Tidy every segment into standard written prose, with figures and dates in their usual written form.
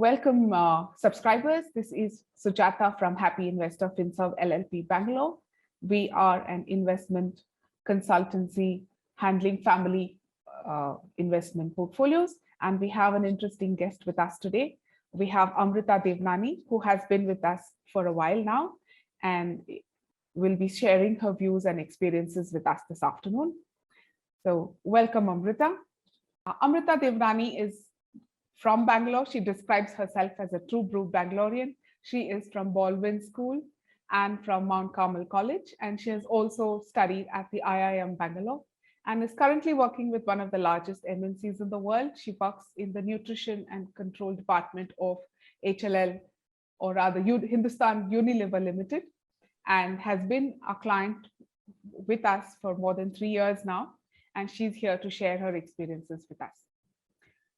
Welcome, subscribers. This is Sujata from Happy Investor FinServe LLP Bangalore. We are an investment consultancy handling family investment portfolios, and we have an interesting guest with us today. We have Amritha Devnani, who has been with us for a while now, and will be sharing her views and experiences with us this afternoon. So welcome, Amritha. Amritha Devnani is from Bangalore. She describes herself as a true blue Bangalorean. She is from Baldwin School and from Mount Carmel College, and she has also studied at the IIM Bangalore and is currently working with one of the largest MNCs in the world. She works in the Nutrition and Control Department of HLL, or rather Hindustan Unilever Limited, and has been a client with us for more than 3 years now. And she's here to share her experiences with us.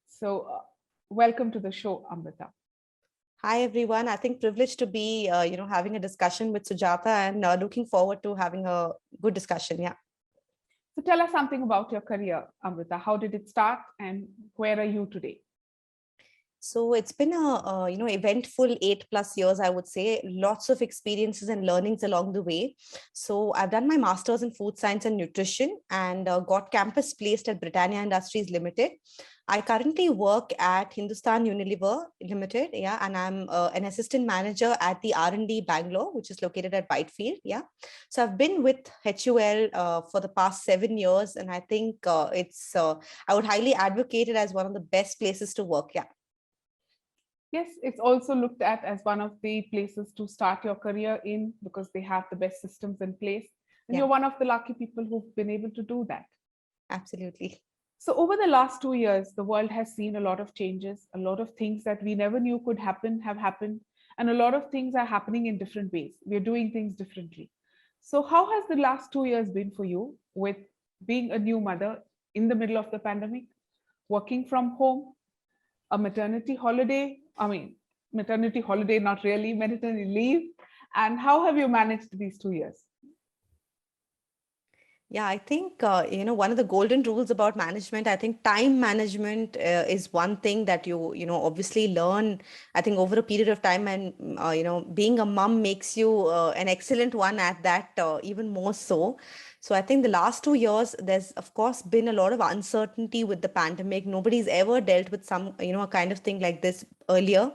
So welcome to the show, Amritha. Hi, everyone. I think privileged to be, having a discussion with Sujata, and looking forward to having a good discussion. Yeah. So tell us something about your career, Amritha. How did it start and where are you today? So it's been a eventful 8+ years, I would say. Lots of experiences and learnings along the way. So I've done my master's in food science and nutrition and got campus placed at Britannia Industries Limited. I currently work at Hindustan Unilever Limited, and I'm an assistant manager at the R&D Bangalore, which is located at Whitefield. So I've been with HUL for the past 7 years, and I think I would highly advocate it as one of the best places to work. Yes, it's also looked at as one of the places to start your career in because they have the best systems in place. And you're one of the lucky people who've been able to do that. Absolutely. So over the last 2 years, the world has seen a lot of changes, a lot of things that we never knew could happen have happened, and a lot of things are happening in different ways. We're doing things differently. So how has the last 2 years been for you with being a new mother in the middle of the pandemic, working from home, a maternity holiday, not really, maternity leave, and how have you managed these 2 years? Yeah, I think, one of the golden rules about management, I think time management is one thing that you obviously learn, I think, over a period of time. And, being a mom makes you an excellent one at that, even more so. So I think the last 2 years, there's, of course, been a lot of uncertainty with the pandemic. Nobody's ever dealt with some, a kind of thing like this earlier.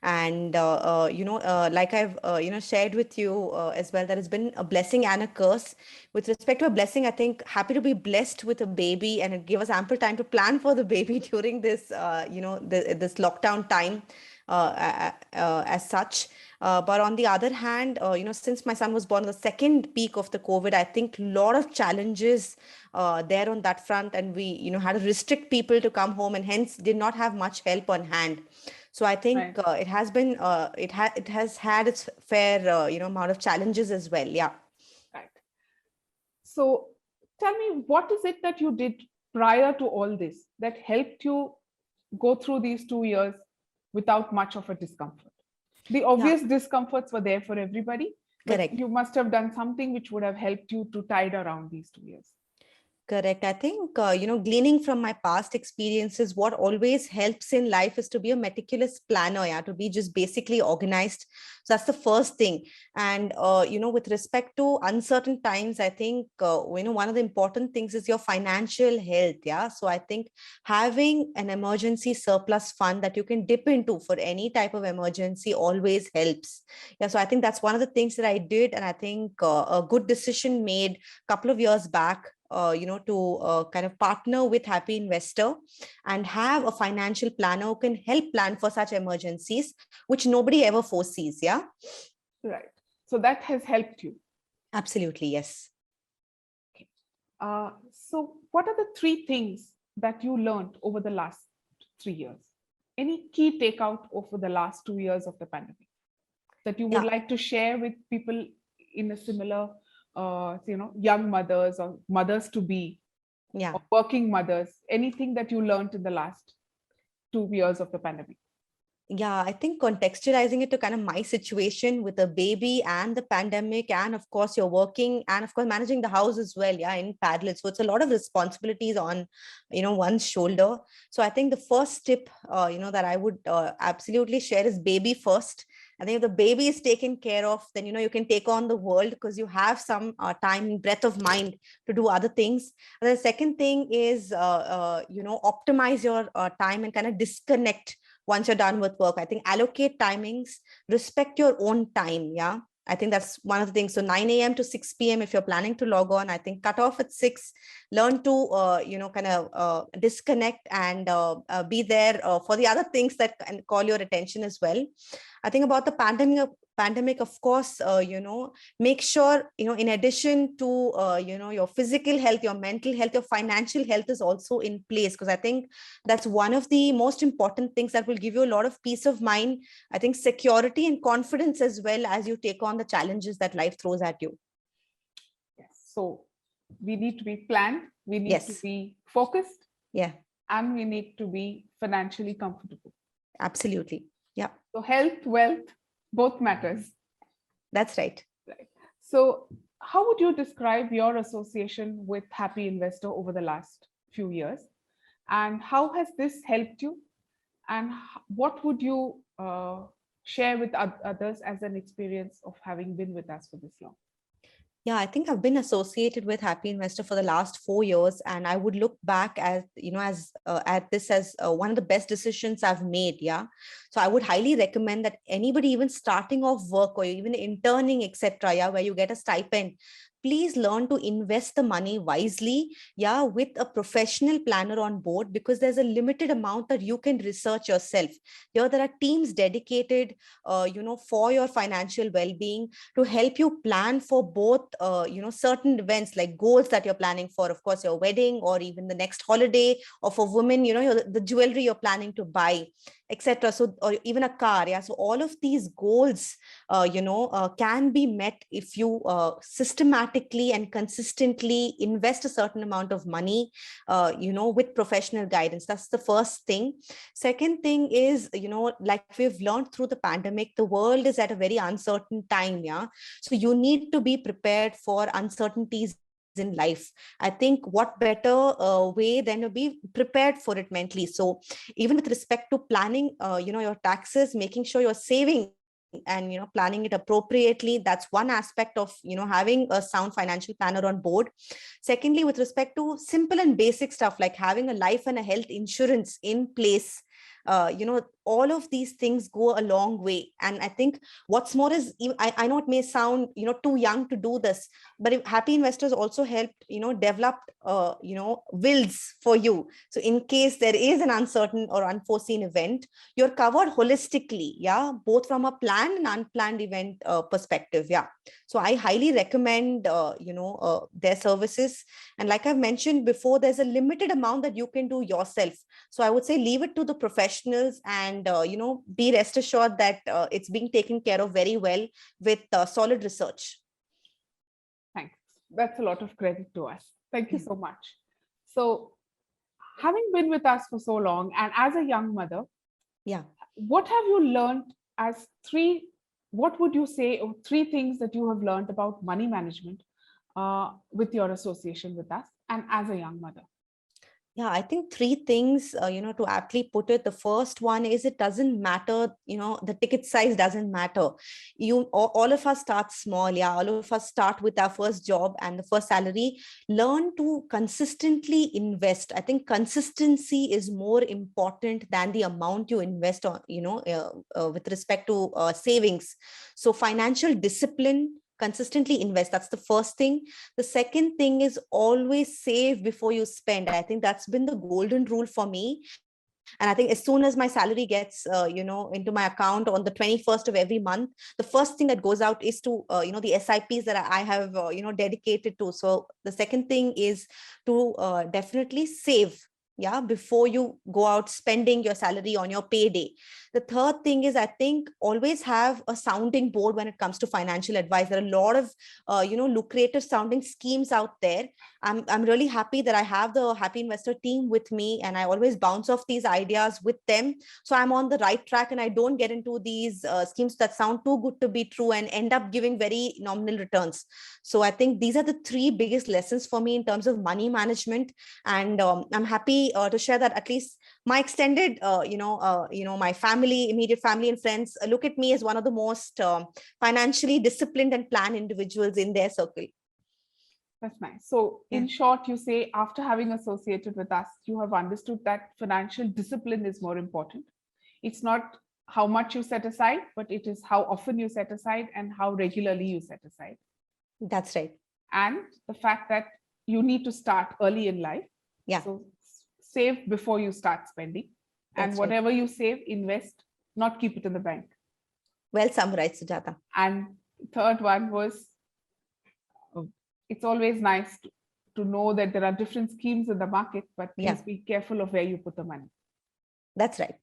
And, like I've, shared with you as well, there has been a blessing and a curse. With respect to a blessing, I think happy to be blessed with a baby, and it gave us ample time to plan for the baby during this, this lockdown time as such. But on the other hand, since my son was born in the second peak of the COVID, I think a lot of challenges there on that front. And we, had to restrict people to come home and hence did not have much help on hand. So I think it has been, it has had its fair, amount of challenges as well. Yeah. Right. So tell me, what is it that you did prior to all this that helped you go through these 2 years without much of a discomfort? The obvious discomforts were there for everybody, but correct. You must have done something which would have helped you to tide around these 2 years. Correct. I think, gleaning from my past experiences, what always helps in life is to be a meticulous planner, to be just basically organized. So that's the first thing. And, with respect to uncertain times, I think, one of the important things is your financial health. Yeah. So I think having an emergency surplus fund that you can dip into for any type of emergency always helps. Yeah. So I think that's one of the things that I did. And I think a good decision made a couple of years back, to kind of partner with Happy Investor and have a financial planner who can help plan for such emergencies, which nobody ever foresees. Yeah. Right. So that has helped you. Absolutely. Yes. Okay. So what are the 3 things that you learned over the last 3 years? Any key takeout over the last 2 years of the pandemic that you would like to share with people in a similar young mothers or mothers to be, or working mothers, anything that you learned in the last 2 years of the pandemic? Yeah, I think contextualizing it to kind of my situation with a baby and the pandemic, and of course you're working, and of course managing the house as well, yeah, in parallel. So it's a lot of responsibilities on, one's shoulder. So I think the first tip, that I would absolutely share is baby first. I think if the baby is taken care of, then you can take on the world, because you have some time and breadth of mind to do other things. And the second thing is, optimize your time and kind of disconnect once you're done with work. I think allocate timings, respect your own time. Yeah. I think that's one of the things. So 9 a.m. to 6 p.m. if you're planning to log on, I think cut off at 6, learn to, kind of disconnect and be there for the other things that can call your attention as well. I think about the pandemic, of course, make sure, in addition to, your physical health, your mental health, your financial health is also in place. Because I think that's one of the most important things that will give you a lot of peace of mind. I think security and confidence as well, as you take on the challenges that life throws at you. Yes. So we need to be planned, we need to Yes. be focused, Yeah, and we need to be financially comfortable. absolutely. Yeah, So health, wealth, both matters. that's right. Right. So how would you describe your association with Happy Investor over the last few years? And how has this helped you? And what would you share with others as an experience of having been with us for this long? Yeah, I think I've been associated with Happy Investor for the last 4 years, and I would look back as at this as one of the best decisions I've made. Yeah, so I would highly recommend that anybody, even starting off work or even interning, etc. Yeah, where you get a stipend, please learn to invest the money wisely. Yeah, with a professional planner on board, because there's a limited amount that you can research yourself. Here, there are teams dedicated, for your financial well-being, to help you plan for both certain events, like goals that you're planning for, of course your wedding, or even the next holiday, or for women, the jewelry you're planning to buy, etc. So, or even a car. Yeah, so all of these goals can be met if you systematically and consistently invest a certain amount of money, with professional guidance. That's the first thing. Second thing is, like we've learned through the pandemic, the world is at a very uncertain time. Yeah, so you need to be prepared for uncertainties in life. I think what better way than to be prepared for it mentally. So even with respect to planning, your taxes, making sure you're saving and planning it appropriately, that's one aspect of having a sound financial planner on board. Secondly, with respect to simple and basic stuff like having a life and a health insurance in place, all of these things go a long way. And I think what's more is, I know it may sound too young to do this, but if Happy Investors also helped develop wills for you. So in case there is an uncertain or unforeseen event, you're covered holistically. Yeah, both from a planned and unplanned event perspective. Yeah, so I highly recommend their services. And like I've mentioned before, there's a limited amount that you can do yourself. So I would say leave it to the professionals, and be rest assured that it's being taken care of very well with solid research. Thanks. That's a lot of credit to us. Thank you Yeah. so much. So, having been with us for so long and as a young mother, Yeah. what have you learned as what would you say, or three things that you have learned about money management with your association with us and as a young mother? Yeah, I think three things, to aptly put it. The first one is, it doesn't matter, the ticket size doesn't matter. All of us start small. Yeah, all of us start with our first job and the first salary. Learn to consistently invest. I think consistency is more important than the amount you invest on, with respect to savings. So financial discipline, consistently invest. That's the first thing. The second thing is always save before you spend. I think that's been the golden rule for me. And I think as soon as my salary gets, into my account on the 21st of every month, the first thing that goes out is to, the SIPs that I have, dedicated to. So the second thing is to definitely save. yeah, before you go out spending your salary on your payday. The third thing is, I think, always have a sounding board when it comes to financial advice. There are a lot of lucrative sounding schemes out there. I'm really happy that I have the Happy Investor team with me, and I always bounce off these ideas with them, so I'm on the right track and I don't get into these schemes that sound too good to be true and end up giving very nominal returns. So I think these are the three biggest lessons for me in terms of money management. And I'm happy to share that at least my extended my family, immediate family and friends look at me as one of the most financially disciplined and planned individuals in their circle. That's nice. So in short, you say after having associated with us, you have understood that financial discipline is more important. It's not how much you set aside, but it is how often you set aside and how regularly you set aside. That's right. And the fact that you need to start early in life. Yeah. So save before you start spending. That's and whatever you save, invest, not keep it in the bank. Well summarized, Sujata. And third one was, it's always nice to know that there are different schemes in the market, but please be careful of where you put the money. That's right.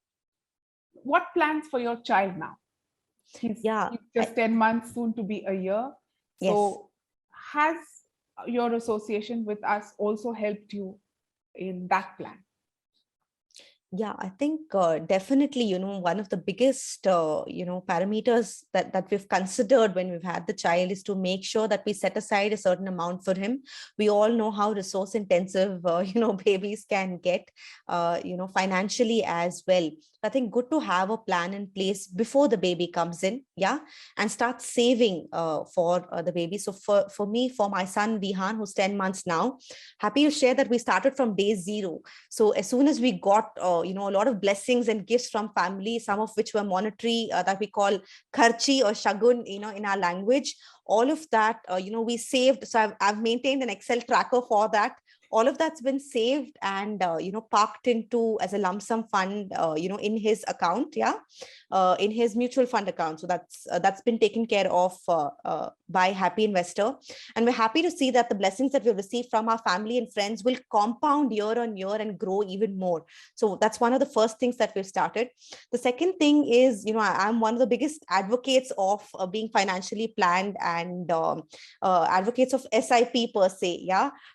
What plans for your child now? He's just 10 months, soon to be a year. So has your association with us also helped you in that plan? Yeah, I think definitely, one of the biggest, parameters that we've considered when we've had the child is to make sure that we set aside a certain amount for him. We all know how resource intensive, babies can get, financially as well. I think good to have a plan in place before the baby comes in, and start saving for the baby. So for me, for my son Vihan, who's 10 months now, happy to share that we started from day zero. So as soon as we got a lot of blessings and gifts from family, some of which were monetary, that we call kharchi or shagun, in our language, all of that, we saved. So I've maintained an Excel tracker for that. All of that's been saved and parked into as a lump sum fund, in his account, in his mutual fund account. So that's been taken care of by Happy Investor, and we're happy to see that the blessings that we receive from our family and friends will compound year on year and grow even more. So that's one of the first things that we've started. The second thing is, I'm one of the biggest advocates of being financially planned and advocates of SIP per se.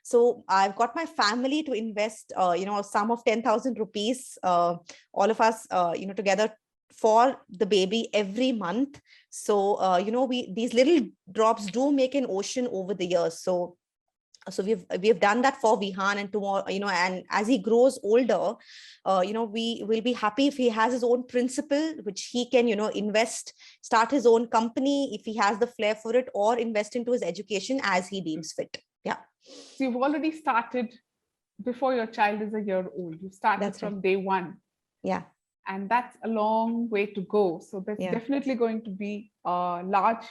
So I've got my family to invest, a sum of 10,000 rupees, all of us, together for the baby every month. So, these little drops do make an ocean over the years. So we've done that for Vihan, and tomorrow, and as he grows older, we will be happy if he has his own principal, which he can, invest, start his own company if he has the flair for it, or invest into his education as he deems fit. So you've already started before your child is a year old. You started from day one. And that's a long way to go. So there's definitely going to be a large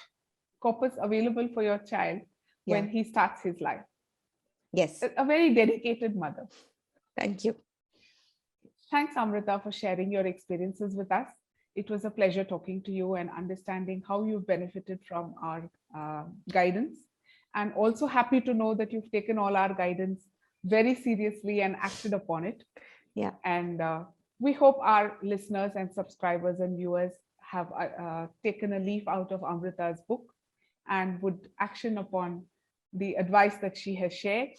corpus available for your child when he starts his life. Yes. A very dedicated mother. Thank you. Thanks, Amritha, for sharing your experiences with us. It was a pleasure talking to you and understanding how you've benefited from our guidance. And also happy to know that you've taken all our guidance very seriously and acted upon it. And we hope our listeners and subscribers and viewers have taken a leaf out of Amritha's book and would action upon the advice that she has shared.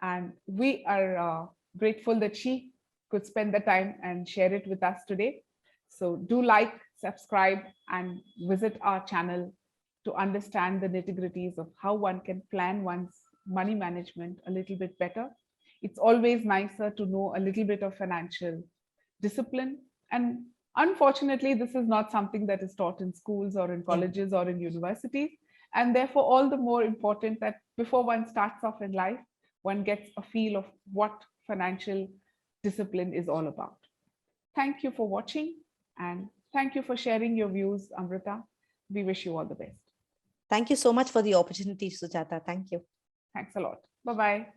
And we are grateful that she could spend the time and share it with us today. So do like, subscribe, and visit our channel to understand the nitty-gritties of how one can plan one's money management a little bit better. It's always nicer to know a little bit of financial discipline. And unfortunately, this is not something that is taught in schools or in colleges or in universities. And therefore, all the more important that before one starts off in life, one gets a feel of what financial discipline is all about. Thank you for watching, and thank you for sharing your views, Amritha. We wish you all the best. Thank you so much for the opportunity, Sujata. Thank you. Thanks a lot. Bye-bye.